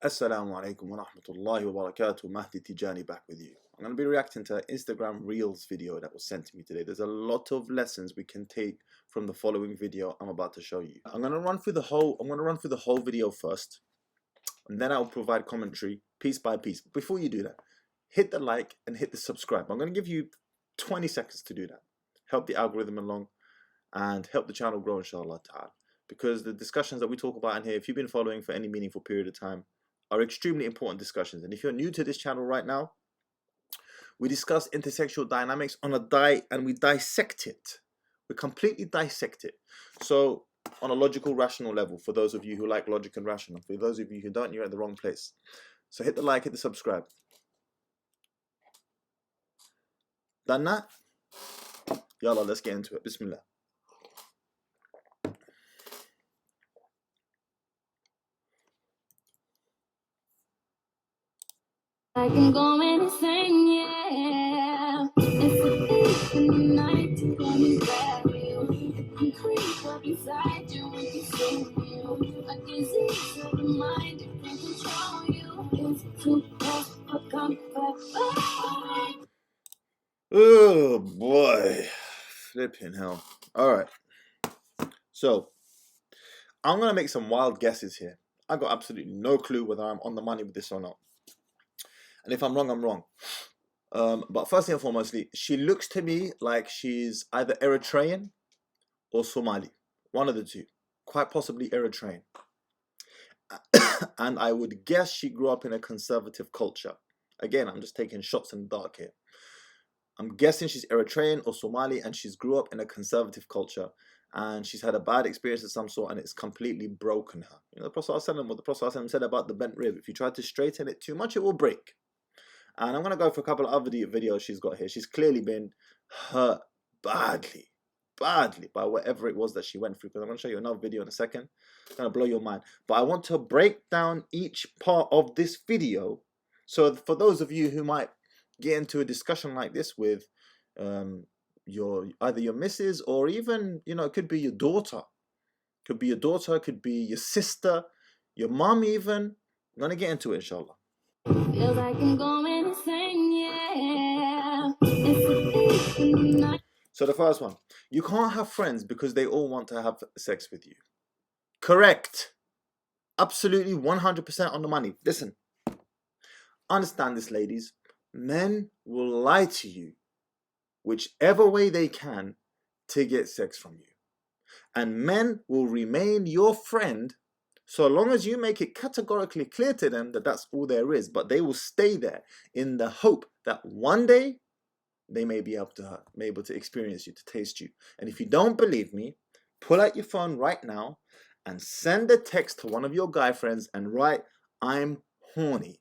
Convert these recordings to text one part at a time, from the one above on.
Assalamu alaikum wa rahmatullahi wa barakatuh. Mahdi Tijani back with you. I'm going to be reacting to an Instagram Reels video that was sent to me today. There's a lot of lessons we can take from the following video I'm about to show you. I'm going to run through the whole video first, and then I'll provide commentary piece by piece. Before you do that, hit the like and hit the subscribe. I'm going to give you 20 seconds to do that. Help the algorithm along and help the channel grow, inshallah ta'ala. Because the discussions that we talk about in here, if you've been following for any meaningful period of time, are extremely important discussions. And if you're new to this channel right now, we discuss intersexual dynamics on and we dissect it. We completely dissect it. So on a logical, rational level, for those of you who like logic and rational. For those of you who don't, you're at the wrong place. So hit the like, hit the subscribe. Done that? Yalla, let's get into it. Bismillah. I can go insane, yeah. It's a thief in the night to come and grab you. And creep up inside you and consume you. A disease of the mind that can control you. It's too much for comfort. Oh boy. Flipping hell. Alright. So, I'm going to make some wild guesses here. I got absolutely no clue whether I'm on the money with this or not. And if I'm wrong, I'm wrong. But first and foremostly, she looks to me like she's either Eritrean or Somali. One of the two. Quite possibly Eritrean. And I would guess she grew up in a conservative culture. Again, I'm just taking shots in the dark here. I'm guessing she's Eritrean or Somali, and she's grew up in a conservative culture. And she's had a bad experience of some sort, and it's completely broken her. You know, the Prophet ﷺ said about the bent rib, if you try to straighten it too much, it will break. And I'm going to go for a couple of other videos she's got here. She's clearly been hurt badly by whatever it was that she went through. Because I'm going to show you another video in a second. It's going to blow your mind. But I want to break down each part of this video. So for those of you who might get into a discussion like this with either your missus or even, you know, it could be your daughter. Could be your daughter, could be your sister, your mom even. I'm going to get into it, inshallah. Feels like I'm going insane, yeah. So the first one, you can't have friends because they all want to have sex with you. Correct. Absolutely 100% on the money. Listen, understand this, ladies. Men will lie to you whichever way they can to get sex from you. And men will remain your friend so long as you make it categorically clear to them that that's all there is. But they will stay there in the hope that one day they may be able to experience you, to taste you. And if you don't believe me, pull out your phone right now and send a text to one of your guy friends and write, "I'm horny.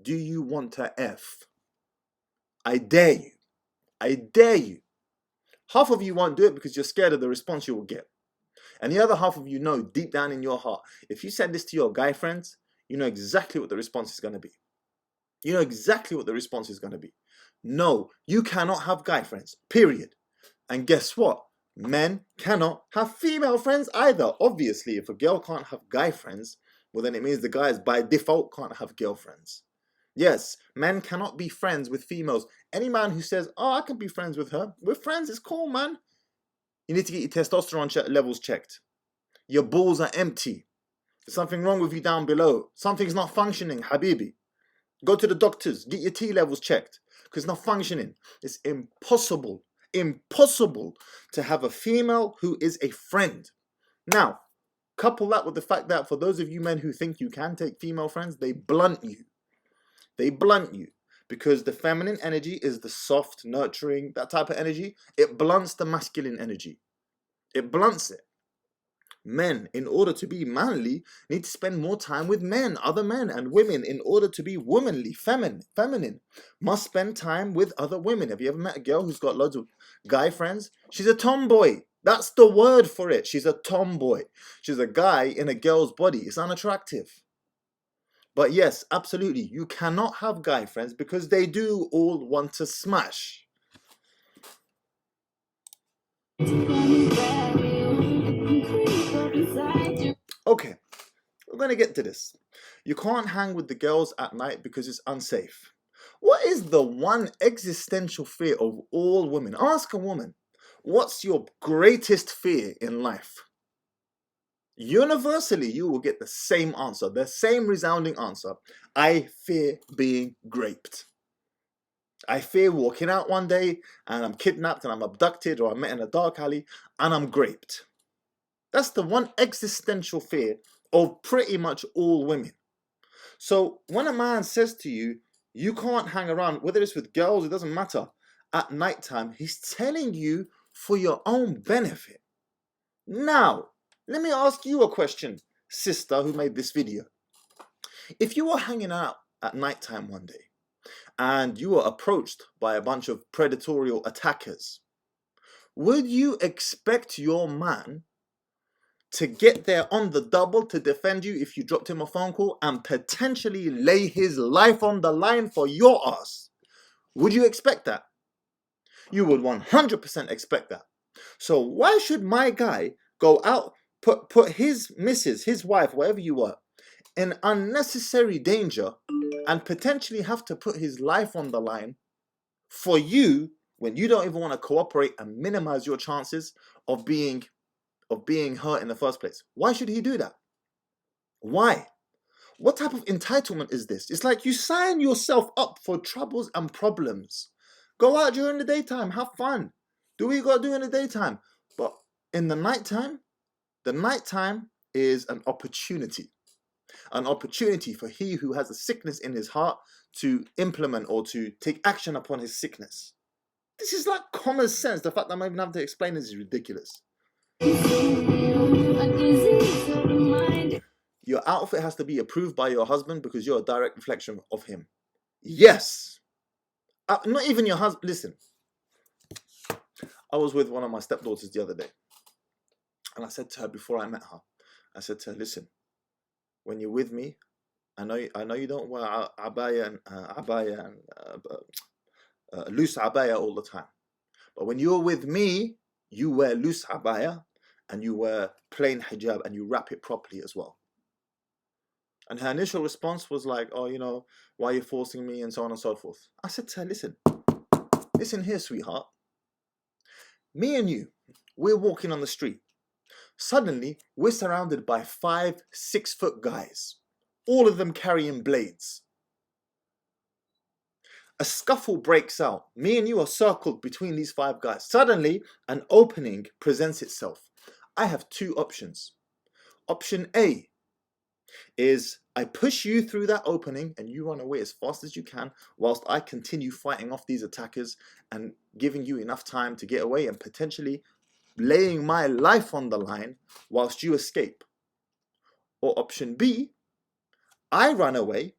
Do you want to F?" I dare you. I dare you. Half of you won't do it because you're scared of the response you will get. And the other half of you know deep down in your heart, if you send this to your guy friends, you know exactly what the response is going to be. You know exactly what the response is going to be. No, you cannot have guy friends, period. And guess what? Men cannot have female friends either. Obviously, if a girl can't have guy friends, well then it means the guys by default can't have girlfriends. Yes, men cannot be friends with females. Any man who says, "Oh, I can be friends with her," we're friends, it's cool, man. You need to get your testosterone levels checked. Your balls are empty. There's something wrong with you down below. Something's not functioning, habibi. Go to the doctors. Get your T levels checked. Because it's not functioning. It's impossible to have a female who is a friend. Now, couple that with the fact that for those of you men who think you can take female friends, they blunt you. They blunt you. Because the feminine energy is the soft, nurturing, that type of energy. It blunts the masculine energy. It blunts it. Men, in order to be manly, need to spend more time with men, other men. And women, in order to be womanly, feminine, must spend time with other women. Have you ever met a girl who's got loads of guy friends? She's a tomboy. That's the word for it. She's a tomboy. She's a guy in a girl's body. It's unattractive. But yes, absolutely, you cannot have guy friends because they do all want to smash. Okay, we're going to get to this. You can't hang with the girls at night because it's unsafe. What is the one existential fear of all women? Ask a woman, what's your greatest fear in life? Universally, you will get the same answer, the same resounding answer. I fear being raped. I fear walking out one day and I'm kidnapped and I'm abducted, or I'm met in a dark alley and I'm raped. That's the one existential fear of pretty much all women. So when a man says to you, you can't hang around, whether it's with girls, it doesn't matter, at nighttime, he's telling you for your own benefit. Now, let me ask you a question, sister who made this video. If you were hanging out at nighttime one day and you were approached by a bunch of predatory attackers, would you expect your man to get there on the double to defend you if you dropped him a phone call and potentially lay his life on the line for your ass? Would you expect that? You would 100% expect that. So why should my guy go out, put his missus, his wife, whatever you were, in unnecessary danger and potentially have to put his life on the line for you when you don't even want to cooperate and minimize your chances of being hurt in the first place? Why should he do that? Why? What type of entitlement is this? It's like you sign yourself up for troubles and problems. Go out during the daytime, have fun. Do what you got to do in the daytime. But in the nighttime is an opportunity. An opportunity for he who has a sickness in his heart to implement or to take action upon his sickness. This is like common sense. The fact that I'm even having to explain this is ridiculous. Your outfit has to be approved by your husband because you're a direct reflection of him. Yes. Not even your husband. Listen. I was with one of my stepdaughters the other day. And I said to her before I met her, I said to her, listen, when you're with me, I know you don't wear abaya and loose abaya all the time. But when you're with me, you wear loose abaya and you wear plain hijab and you wrap it properly as well. And her initial response was like, oh, you know, why are you forcing me and so on and so forth. I said to her, listen here, sweetheart. Me and you, we're walking on the street. Suddenly, we're surrounded by 5, 6 foot guys, all of them carrying blades. A scuffle breaks out. Me and you are circled between these 5 guys. Suddenly, an opening presents itself. I have 2 options. Option A is I push you through that opening and you run away as fast as you can whilst I continue fighting off these attackers and giving you enough time to get away and potentially laying my life on the line whilst you escape. Or option B, I run away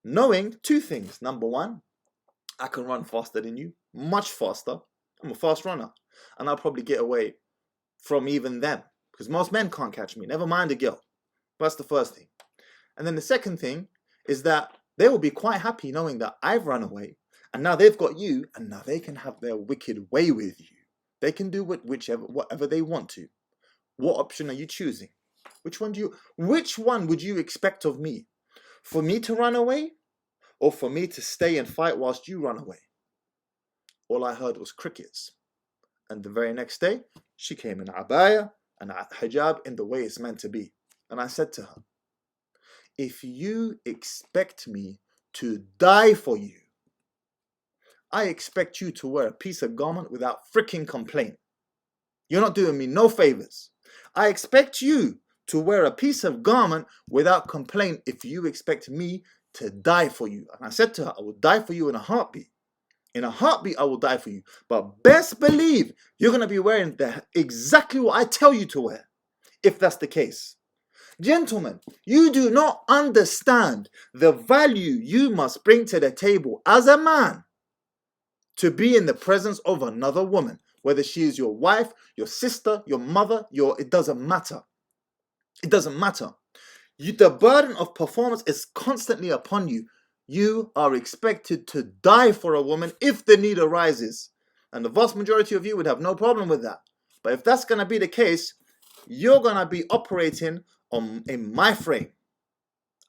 knowing 2 things. Number 1, I can run faster than you, much faster. I'm a fast runner. And I'll probably get away from even them because most men can't catch me, never mind a girl. That's the first thing. And then the second thing is that they will be quite happy knowing that I've run away and now they've got you and now they can have their wicked way with you. They can do whatever they want to. What option are you choosing? Which one would you expect of me? For me to run away or for me to stay and fight whilst you run away? All I heard was crickets. And the very next day, she came in abaya and hijab in the way it's meant to be. And I said to her, if you expect me to die for you, I expect you to wear a piece of garment without freaking complaint. You're not doing me no favors. I expect you to wear a piece of garment without complaint if you expect me to die for you. And I said to her, I will die for you in a heartbeat. In a heartbeat, I will die for you. But best believe you're going to be wearing exactly what I tell you to wear, if that's the case. Gentlemen, you do not understand the value you must bring to the table as a man to be in the presence of another woman, whether she is your wife, your sister, your mother, it doesn't matter. It doesn't matter. The burden of performance is constantly upon you. You are expected to die for a woman if the need arises. And the vast majority of you would have no problem with that. But if that's going to be the case, you're going to be operating in my frame.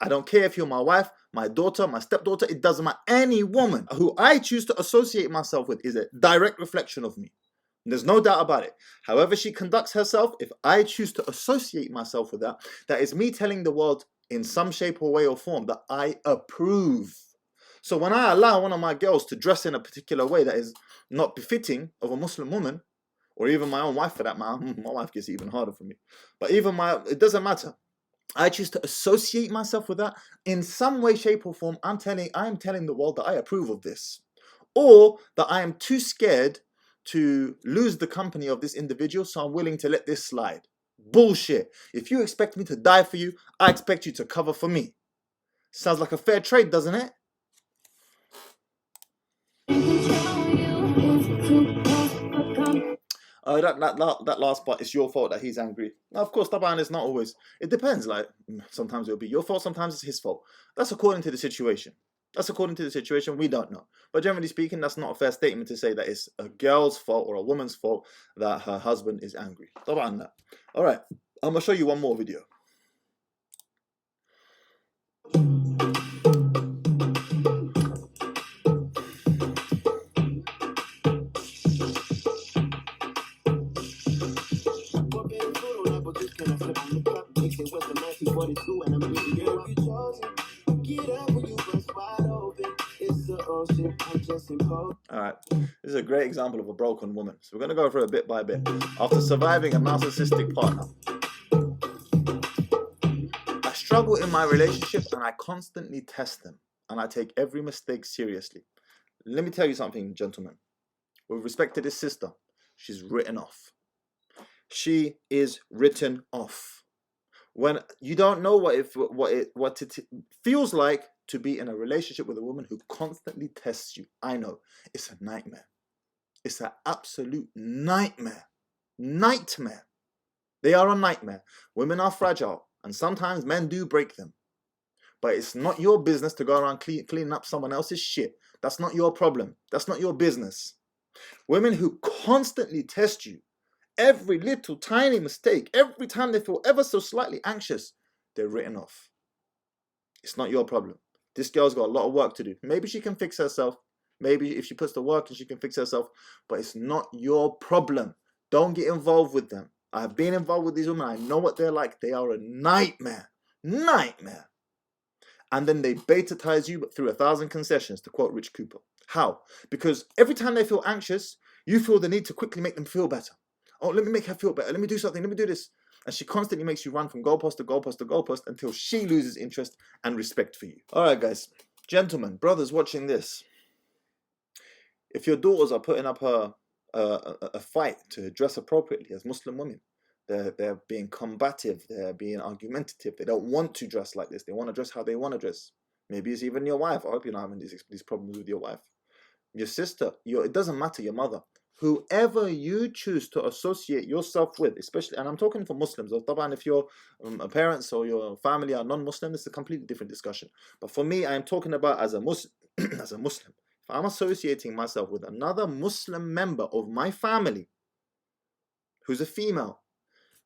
I don't care if you're my wife, my daughter, my stepdaughter, it doesn't matter. Any woman who I choose to associate myself with is a direct reflection of me. There's no doubt about it. However she conducts herself, if I choose to associate myself with that, that is me telling the world in some shape or way or form that I approve. So when I allow one of my girls to dress in a particular way that is not befitting of a Muslim woman, or even my own wife for that matter, my wife gets it even harder for me, but it doesn't matter. I choose to associate myself with that in some way, shape, or form. I'm telling the world that I approve of this, or that I am too scared to lose the company of this individual, so I'm willing to let this slide. Bullshit. If you expect me to die for you, I expect you to cover for me. Sounds like a fair trade, doesn't it? That last part, it's your fault that he's angry. Now, of course, Taban is not always. It depends. Like, sometimes it'll be your fault, sometimes it's his fault. That's according to the situation. We don't know. But generally speaking, that's not a fair statement to say that it's a girl's fault or a woman's fault that her husband is angry. Taban that. All right, I'm gonna show you one more video. Alright, this is a great example of a broken woman. So we're going to go through it bit by bit. After surviving a narcissistic partner, I struggle in my relationship and I constantly test them. And I take every mistake seriously. Let me tell you something, gentlemen. With respect to this sister, she's written off. She is written off. When you don't know what it feels like to be in a relationship with a woman who constantly tests you. I know. It's a nightmare. It's an absolute nightmare. Nightmare. They are a nightmare. Women are fragile. And sometimes men do break them. But it's not your business to go around cleaning up someone else's shit. That's not your problem. That's not your business. Women who constantly test you, every little tiny mistake, every time they feel ever so slightly anxious, they're written off. It's not your problem. This girl's got a lot of work to do. Maybe she can fix herself. Maybe if she puts the work in, she can fix herself. But it's not your problem. Don't get involved with them. I have been involved with these women. I know what they're like. They are a nightmare. Nightmare. And then they beta-tize you through 1,000 concessions, to quote Rich Cooper. How? Because every time they feel anxious, you feel the need to quickly make them feel better. Oh, let me make her feel better. Let me do something. Let me do this. And she constantly makes you run from goalpost to goalpost to goalpost until she loses interest and respect for you. All right, guys. Gentlemen, brothers watching this. If your daughters are putting up a fight to dress appropriately as Muslim women, they're being combative, they're being argumentative, they don't want to dress like this, they want to dress how they want to dress. Maybe it's even your wife. I hope you're not having these problems with your wife. Your sister, it doesn't matter, your mother. Whoever you choose to associate yourself with, especially, and I'm talking for Muslims, or Taban, if your parents or your family are non-Muslim, it's a completely different discussion. But for me, I am talking about as a Muslim, as a Muslim. If I'm associating myself with another Muslim member of my family who's a female,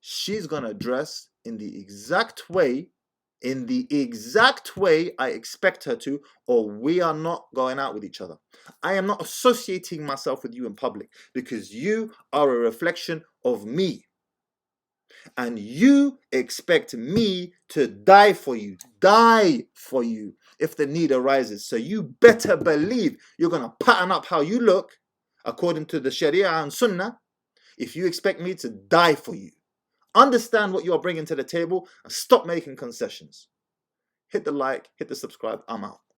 she's gonna dress in the exact way I expect her to, or we are not going out with each other. I am not associating myself with you in public because you are a reflection of me. And you expect me to die for you if the need arises. So you better believe you're going to pattern up how you look according to the Sharia and Sunnah if you expect me to die for you. Understand what you're bringing to the table and stop making concessions. Hit the like, hit the subscribe. I'm out.